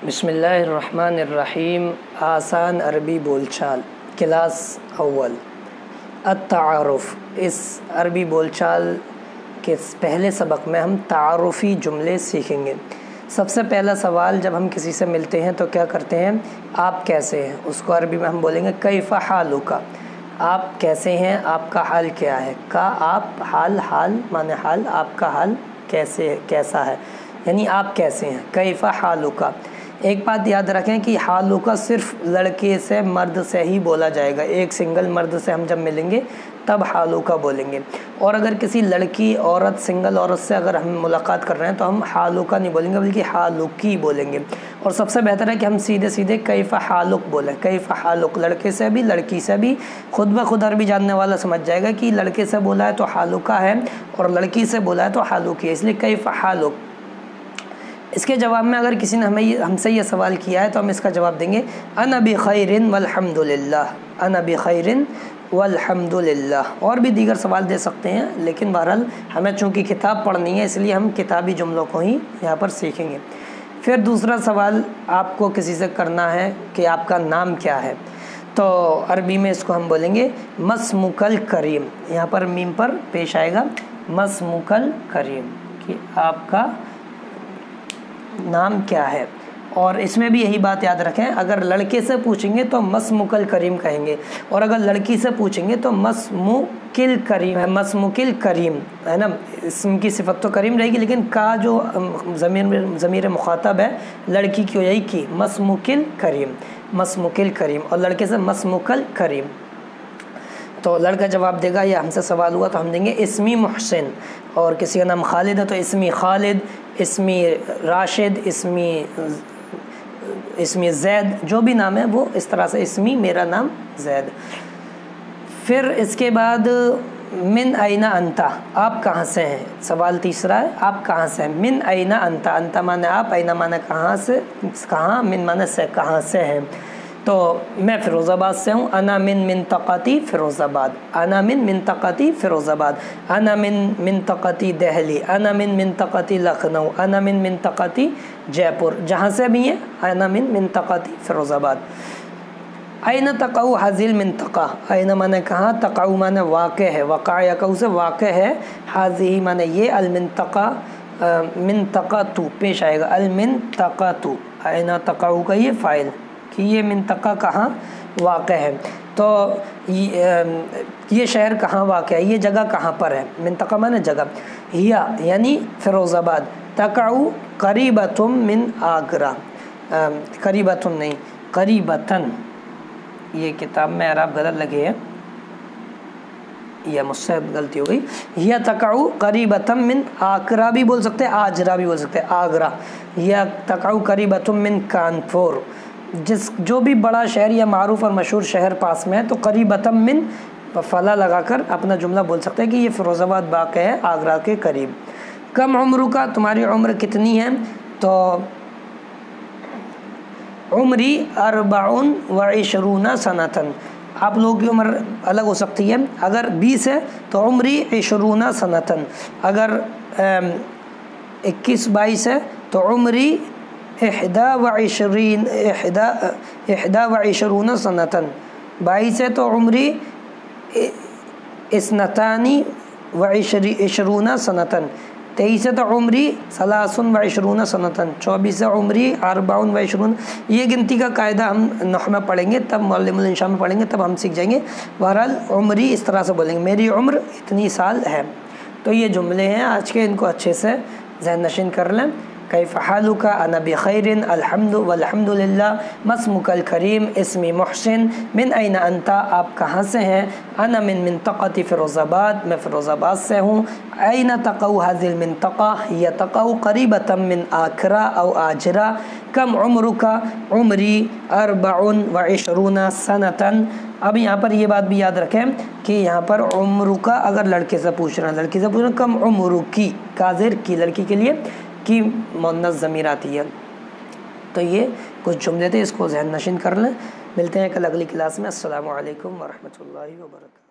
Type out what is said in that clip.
بسم اللہ الرحمن الرحیم۔ آسان عربی بول چال، کلاس اول، التعارف۔ اس عربی بول چال کے پہلے سبق میں ہم تعارفی جملے سیکھیں گے۔ سب سے پہلا سوال، جب ہم کسی سے ملتے ہیں تو کیا کرتے ہیں؟ آپ کیسے ہیں؟ اس کو عربی میں ہم بولیں گے کیف حالک، آپ کیسے ہیں، آپ کا حال کیا ہے۔ کا آپ، حال معنی حال، آپ کا حال کیسا ہے، یعنی آپ کیسے ہیں۔ کیف حالک۔ ایک بات یاد رکھیں کہ حالک صرف لڑکے سے، مرد سے ہی بولا جائے گا۔ ایک سنگل مرد سے ہم جب ملیں گے تب حالک بولیں گے، اور اگر کسی لڑکی، عورت، سنگل عورت سے اگر ہم ملاقات کر رہے ہیں تو ہم حالک نہیں بولیں گے بلکہ حالکی بولیں گے۔ اور سب سے بہتر ہے کہ ہم سیدھے کیف حالک بولیں۔ کیف حالک، لڑکے سے بھی لڑکی سے بھی خود بخود عربی جاننے والا سمجھ جائے گا کہ لڑکے سے بولا ہے تو حالکہ ہے اور لڑکی سے بولا ہے تو حالکی ہے، اس لیے کیف حالک۔ اس کے جواب میں اگر کسی نے ہم سے یہ سوال کیا ہے تو ہم اس کا جواب دیں گے انا بخیر والحمد للہ، انا بخیر والحمد للہ۔ اور بھی دیگر سوال دے سکتے ہیں، لیکن بہرحال ہمیں چونکہ کتاب پڑھنی ہے اس لیے ہم کتابی جملوں کو ہی یہاں پر سیکھیں گے۔ پھر دوسرا سوال آپ کو کسی سے کرنا ہے کہ آپ کا نام کیا ہے، تو عربی میں اس کو ہم بولیں گے مسمک الکریم۔ یہاں پر میم پر پیش آئے گا مسمک الکریم، کہ آپ کا نام کیا ہے۔ اور اس میں بھی یہی بات یاد رکھیں، اگر لڑکے سے پوچھیں گے تو مسمک الکریم کہیں گے، اور اگر لڑکی سے پوچھیں گے تو مسمک الکریم ہے، مسمک الکریم ہے نا۔ اسم کی صفت تو کریم رہے گی، لیکن کا جو ضمیر مخاطب ہے لڑکی کی ہو جائے گی، مسمک الکریم، مسمک الکریم، اور لڑکے سے مسمک الکریم۔ تو لڑکا جواب دے گا یا ہم سے سوال ہوا تو ہم دیں گے اسمی محسن، اور کسی کا نام خالد ہے تو اسمی خالد، اسمی راشد، اسمی زید، جو بھی نام ہے وہ اس طرح سے، اسمی میرا نام زید۔ پھر اس کے بعد من این انت، آپ کہاں سے ہیں۔ سوال تیسرا ہے آپ کہاں سے ہیں۔ من این انت، انت مانے آپ، این مانے کہاں سے، کہاں، من مانے سے، کہاں سے ہیں۔ تو میں فیروز آباد سے ہوں، انا من منطقتی فیروز آباد، انا من منطقتی فیروز آباد، انا من منطقتی دہلی، انا من منطقتی لکھنؤ، انا من منطقتی جے پور، جہاں سے بھی ہیں انا من منطقتی فیروز آباد۔ این تقع هذه المنطقہ، این مانے کہاں، تقع مانے واقع ہے، وقع یقع سے واقع ہے، هذه مانے یہ، المنطقہ منطقۃ پیش آئے گا، المنطقۃ، این تقع کا یہ فاعل، کہ یہ منطقہ کہاں واقع ہے۔ تو یہ شہر کہاں واقع ہے، یہ جگہ کہاں پر ہے، منطقہ مانے جگہ، ہیا یعنی فیروز آباد، تقع قریبۃ من آگرہ، قریبۃ نہیں قریبتاً، یہ کتاب میں اعراب غلط لگے ہے، یہ مجھ سے غلطی ہو گئی۔ ہیا تقع قریبۃ من آگرہ بھی بول سکتے ہیں، آجرہ بھی بول سکتے ہیں، آگرہ۔ یا تقع قریبۃ من کانپور، جو بھی بڑا شہر یا معروف اور مشہور شہر پاس میں ہے تو قریبۃ من فلا لگا کر اپنا جملہ بول سکتے ہیں کہ یہ فیروز آباد واقع ہے آگرہ کے قریب۔ کم عمر کا، تمہاری عمر کتنی ہے، تو عمری 24 سنۃ، آپ لوگوں کی عمر الگ ہو سکتی ہے، اگر 20 ہے تو عمری 20 سنۃ، اگر 21-22 ہے تو عمری 21 سنۃ، 22 ہے تو عمری 22 سنۃ، 23 ہے تو عمری 23 سنۃ، 24 ہے عمری 24۔ یہ گنتی کا قاعدہ ہم نحو میں پڑھیں گے، تب معلم الانشاء میں پڑھیں گے، تب ہم سیکھ جائیں گے۔ بہرحال عمری اس طرح سے بولیں گے، میری عمر اتنی سال ہے۔ تو یہ جملے ہیں آج کے، ان کو اچھے سے ذہن نشین کر لیں۔ کیف حالک، انا بخیر، الحمد والحمد للہ، مسمک الکریم، اسمی محسن، من این انت، آپ کہاں سے ہیں، انا من منطقۃ فیروز آباد، میں فیروز آباد سے ہوں، این تقع هذه المنطقہ، هي تقع قریبۃ من آکرہ او آجرہ، کم عمرک، عمری 24 سنۃ۔ اب یہاں پر یہ بات بھی یاد رکھیں کہ یہاں پر عمر کا اگر لڑکے سے پوچھ رہے ہیں، لڑکی سے پوچھ رہے ہیں، کم عمر کی، کاذر کی، لڑکی کے لیے کی مؤنث ضمیر آتی ہے۔ تو یہ کچھ جملے تھے، اس کو ذہن نشین کر لیں۔ ملتے ہیں کل اگلی کلاس میں۔ السلام علیکم ورحمۃ اللہ وبرکاتہ۔